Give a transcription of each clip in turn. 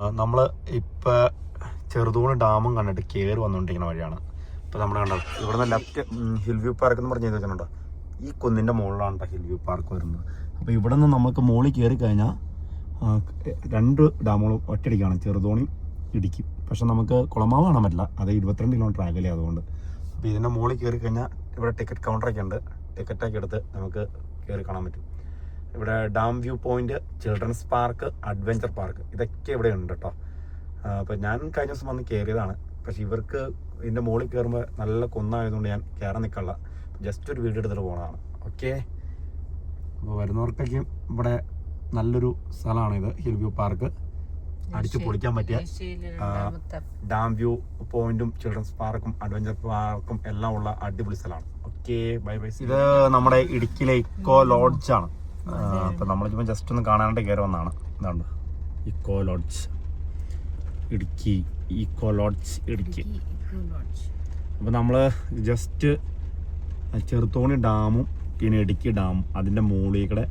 നമ്മൾ ഇപ്പോൾ ചെറുതൂണ് ഡാമും കണ്ടിട്ട് കയറി വന്നുകൊണ്ടിരിക്കുന്ന വഴിയാണ്. ഇപ്പോൾ നമ്മൾ കണ്ടത് ഇവിടുന്ന് ലെഫ്റ്റ് ഹിൽ വ്യൂ പാർക്ക് എന്ന് പറഞ്ഞ് വെച്ചിട്ടുണ്ടോ, ഈ കുന്നിൻ്റെ മുകളിലാണ് കേട്ടോ ഹിൽ വ്യൂ പാർക്ക് വരുന്നത്. അപ്പോൾ ഇവിടെ നിന്ന് നമുക്ക് മുകളിൽ കയറി കഴിഞ്ഞാൽ രണ്ട് ഡാമുകളും ഒറ്റയടിക്കാണ്, ചെറുതോണി ഇടുക്കി. പക്ഷെ നമുക്ക് കുളമാവ് കാണാൻ പറ്റില്ല, അത് 22 കിലോമീറ്റർ അകലെ അതുകൊണ്ട്. അപ്പോൾ ഇതിൻ്റെ മുകളിൽ കയറി കഴിഞ്ഞാൽ ഇവിടെ ടിക്കറ്റ് കൗണ്ടറൊക്കെ ഉണ്ട്, ടിക്കറ്റൊക്കെ എടുത്ത് നമുക്ക് കയറി കാണാൻ പറ്റും. ഇവിടെ dam view point, children's park, adventure park ഇതൊക്കെ ഇവിടെ ഉണ്ട് കേട്ടോ. അപ്പോൾ ഞാൻ കഴിഞ്ഞ ദിവസം വന്ന് കയറിയതാണ്. പക്ഷേ ഇവർക്ക് ഇതിൻ്റെ മുകളിൽ കയറുമ്പോൾ നല്ല കുന്നായതുകൊണ്ട് ഞാൻ കയറാൻ നിൽക്കല്ല, ജസ്റ്റ് ഒരു വീഡിയോ എടുത്തിട്ട് പോകുന്നതാണ്. ഓക്കെ, അപ്പോൾ വരുന്നവർക്കൊക്കെ ഇവിടെ നല്ലൊരു സ്ഥലമാണ് ഇത്. ഹിൽ വ്യൂ പാർക്ക് അടിച്ച് പൊളിക്കാൻ പറ്റിയ ഡാം വ്യൂ പോയിന്റും ചിൽഡ്രൻസ് പാർക്കും അഡ്വഞ്ചർ പാർക്കും എല്ലാം ഉള്ള അടിപൊളി സ്ഥലമാണ്. Okay, bye by. ഇത് നമ്മുടെ ഇടുക്കിയിലെ ഇക്കോ ലോഡ്ജാണ്. അപ്പോൾ നമ്മളിപ്പോൾ ജസ്റ്റ് ഒന്ന് കാണാനായിട്ട് കയറി വന്നതാണ്. ഇതാണ് eco lodge Idukki, eco lodge Idukki. അപ്പോൾ നമ്മൾ ജസ്റ്റ് ചെറുതോണി ഡാമും പിന്നെ ഇടുക്കി ഡാമും അതിൻ്റെ മുകളിൽ കൂടെ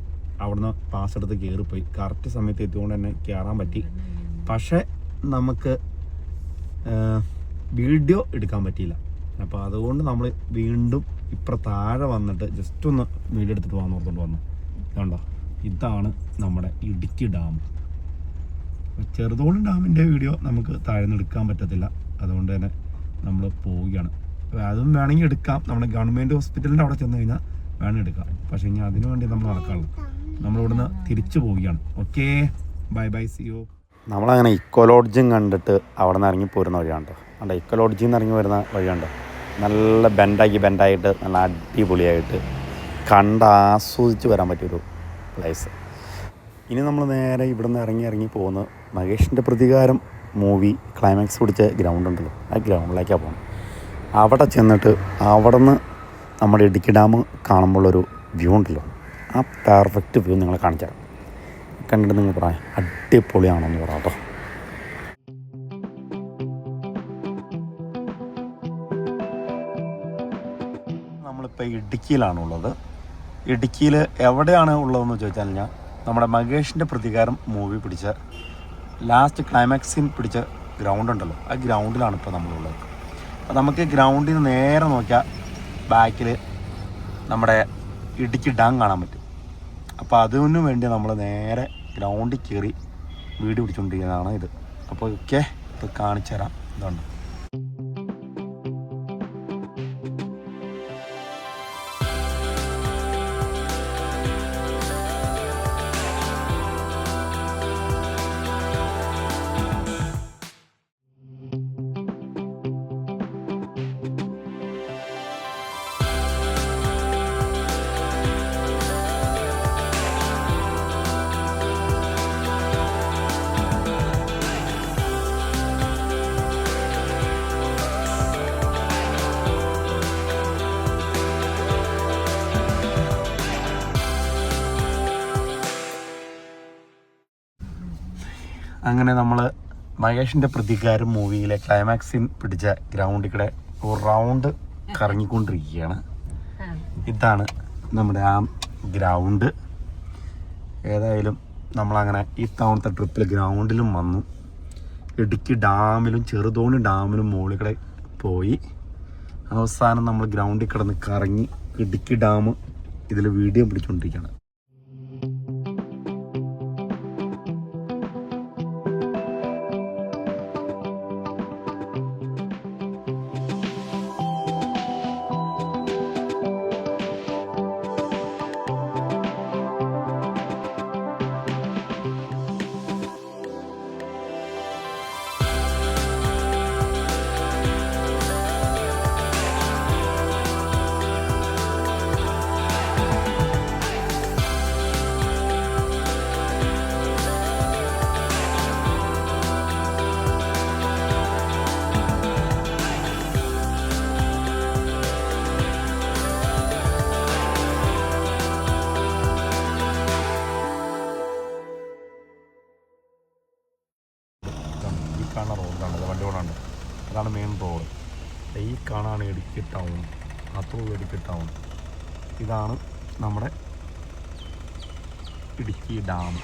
അവിടുന്ന് പാസ് എടുത്ത് കയറിപ്പോയി. കറക്റ്റ് സമയത്ത് എത്തിക്കൊണ്ട് തന്നെ കയറാൻ പറ്റി. പക്ഷേ നമുക്ക് വീഡിയോ എടുക്കാൻ പറ്റിയില്ല. അപ്പോൾ അതുകൊണ്ട് നമ്മൾ വീണ്ടും ഇപ്പുറം താഴെ വന്നിട്ട് ജസ്റ്റ് ഒന്ന് വീഡിയോ എടുത്തിട്ട് പോകാൻ ഓർത്തുകൊണ്ട് വന്നു. കണ്ടോ, ഇതാണ് നമ്മുടെ ഇടുക്കി ഡാം. ചെറുതോണി ഡാമിൻ്റെ വീഡിയോ നമുക്ക് താഴെ നിന്ന് എടുക്കാൻ പറ്റത്തില്ല, അതുകൊണ്ട് തന്നെ നമ്മൾ പോവുകയാണ്. അതും വേണമെങ്കിൽ എടുക്കാം, നമ്മുടെ ഗവൺമെൻറ് ഹോസ്പിറ്റലിൻ്റെ അവിടെ ചെന്ന് കഴിഞ്ഞാൽ വേണമെങ്കിൽ എടുക്കാം. പക്ഷേ ഇനി അതിനു വേണ്ടി നമ്മൾ നടക്കാറുള്ളൂ. നമ്മളിവിടുന്ന് തിരിച്ചു പോവുകയാണ്. Okay, bye bye, see you. നമ്മളങ്ങനെ ഇക്കോ ലോഡ്ജും കണ്ടിട്ട് അവിടെ നിന്ന് ഇറങ്ങി പോരുന്ന വഴിയാണ് കേട്ടോ. അവിടെ ഇക്കോ ലോഡ്ജിൽ നിന്ന് ഇറങ്ങി വരുന്ന വഴിയുണ്ടോ, നല്ല ബെൻഡായിട്ട് നല്ല അടിപൊളിയായിട്ട് കണ്ടാസ്വദിച്ച് വരാൻ പറ്റിയൊരു പ്ലേസ്. ഇനി നമ്മൾ നേരെ ഇവിടുന്ന് ഇറങ്ങി പോകുന്നത് മഹേഷിൻ്റെ പ്രതികാരം മൂവി ക്ലൈമാക്സ് പിടിച്ച ഗ്രൗണ്ട് ഉണ്ടല്ലോ, ആ ഗ്രൗണ്ടിലേക്കാണ് പോകുന്നത്. അവിടെ ചെന്നിട്ട് അവിടെ നിന്ന് നമ്മുടെ ഇടുക്കി ഡാം കാണുമ്പോഴൊരു വ്യൂ ഉണ്ടല്ലോ, ആ പെർഫെക്റ്റ് വ്യൂ നിങ്ങളെ കാണിച്ചാൽ കണ്ടിട്ട് നിങ്ങൾ പറയാം അടിപൊളിയാണെന്ന് പറയാം കേട്ടോ. നമ്മളിപ്പോൾ ഇടുക്കിയിലാണുള്ളത്. ഇടുക്കിയിൽ എവിടെയാണ് ഉള്ളതെന്ന് ചോദിച്ചാൽ കഴിഞ്ഞാൽ നമ്മുടെ മഹേഷിൻ്റെ പ്രതികാരം മൂവി പിടിച്ച ലാസ്റ്റ് ക്ലൈമാക്സിൻ പിടിച്ച ഗ്രൗണ്ട് ഉണ്ടല്ലോ, ആ ഗ്രൗണ്ടിലാണ് ഇപ്പോൾ നമ്മളുള്ളത്. അപ്പോൾ നമുക്ക് ഗ്രൗണ്ടിൽ നിന്ന് നേരെ നോക്കിയാൽ ബാക്കിൽ നമ്മുടെ ഇടുക്കി ഡാം കാണാൻ പറ്റും. അപ്പോൾ അതിനു വേണ്ടി നമ്മൾ നേരെ ഗ്രൗണ്ടിൽ കയറി വീഡിയോ പിടിച്ചുകൊണ്ടിരിക്കുന്നതാണ് ഇത്. അപ്പോൾ ഓക്കെ, ഇത് കാണിച്ചു തരാം. ഇതുണ്ട്, അങ്ങനെ നമ്മൾ മഹേഷിൻ്റെ പ്രതികാരം മൂവിയിലെ ക്ലൈമാക്സിൻ പിടിച്ച ഗ്രൗണ്ടിൽ കൂടെ ഒരു റൗണ്ട് കറങ്ങിക്കൊണ്ടിരിക്കുകയാണ്. ഇതാണ് നമ്മുടെ ആ ഗ്രൗണ്ട്. ഏതായാലും നമ്മളങ്ങനെ ഈ തവണത്തെ ട്രിപ്പിൽ ഗ്രൗണ്ടിലും വന്നു, ഇടുക്കി ഡാമിലും ചെറുതോണി ഡാമിലും മുകളിൽ കൂടെ പോയി. അവസാനം നമ്മൾ ഗ്രൗണ്ടിൽ കിടന്ന് കറങ്ങി ഇടുക്കി ഡാം ഇതിൽ വീഡിയോ പിടിച്ചുകൊണ്ടിരിക്കുകയാണ്. കാണുന്ന റോഡാണ്, വണ്ടി റോഡാണ്, അതാണ് മെയിൻ റോഡ്. ഈ കാണാണ് ഇടുക്കി ടൗൺ, അതും ഇടുക്കി ടൗൺ. ഇതാണ് നമ്മുടെ ഇടുക്കി ഡാം.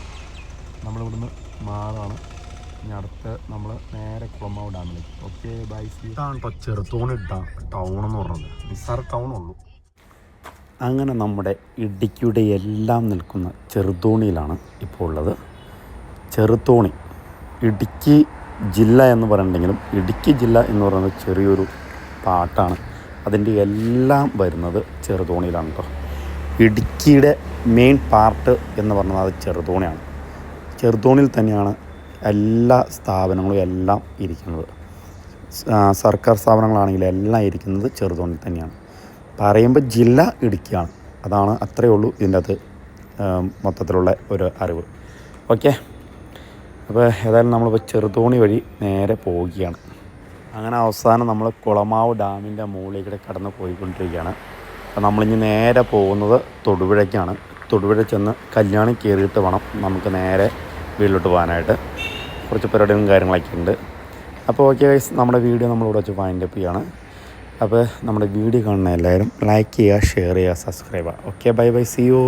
നമ്മളിവിടുന്ന് മാറാണ് ഇനി അടുത്ത് നമ്മൾ നേരെ കുളമാവ് ഡാമിലേക്ക്. Okay bye. ഇതാണ് കേട്ടോ ചെറുതോണി ടൗൺ എന്ന് പറഞ്ഞത്. നിസ്സാര ടൗണുള്ളൂ. അങ്ങനെ നമ്മുടെ ഇടുക്കിയുടെ എല്ലാം നിൽക്കുന്ന ചെറുതോണിയിലാണ് ഇപ്പോൾ ഉള്ളത്. ചെറുതോണി ഇടുക്കി ജില്ല എന്ന് പറയുന്നുണ്ടെങ്കിലും ഇടുക്കി ജില്ല എന്ന് പറയുന്നത് ചെറിയൊരു പാട്ടാണ്. അതിൻ്റെ എല്ലാം വരുന്നത് ചെറുതോണിയിലാണ് കേട്ടോ. ഇടുക്കിയുടെ മെയിൻ പാർട്ട് എന്ന് പറയുന്നത് അത് ചെറുതോണിയാണ്. ചെറുതോണിയിൽ തന്നെയാണ് എല്ലാ സ്ഥാപനങ്ങളും എല്ലാം ഇരിക്കുന്നത്. സർക്കാർ സ്ഥാപനങ്ങളാണെങ്കിലും എല്ലാം ഇരിക്കുന്നത് ചെറുതോണിയിൽ തന്നെയാണ്. പറയുമ്പോൾ ജില്ല ഇടുക്കിയാണ്. അതാണ് അത്രയേ ഉള്ളൂ ഇതിൻ്റെ അകത്ത് മൊത്തത്തിലുള്ള ഒരു അറിവ്. ഓക്കെ, അപ്പോൾ ഏതായാലും നമ്മളിപ്പോൾ ചെറുതോണി വഴി നേരെ പോവുകയാണ്. അങ്ങനെ അവസാനം നമ്മൾ കുളമാവ് ഡാമിൻ്റെ മുകളിലേക്ക് കടന്ന് പോയിക്കൊണ്ടിരിക്കുകയാണ്. അപ്പോൾ നമ്മളിനി നേരെ പോകുന്നത് തൊടുപുഴയ്ക്കാണ്. തൊടുപുഴ ചെന്ന് കല്യാണം കയറിയിട്ട് വേണം നമുക്ക് നേരെ വീട്ടിലോട്ട് പോകാനായിട്ട്. കുറച്ച് പരിപാടികളും കാര്യങ്ങളൊക്കെ ഉണ്ട്. അപ്പോൾ ഓക്കെ ഗൈസ്, നമ്മുടെ വീഡിയോ നമ്മളിവിടെ വെച്ച് വൈൻഡപ്പ് ചെയ്യാണ്. അപ്പോൾ നമ്മുടെ വീഡിയോ കാണുന്ന എല്ലാവരും ലൈക്ക് ചെയ്യുക, ഷെയർ ചെയ്യുക, സബ്സ്ക്രൈബ് ചെയ്യുക. Okay, bye bye, see U.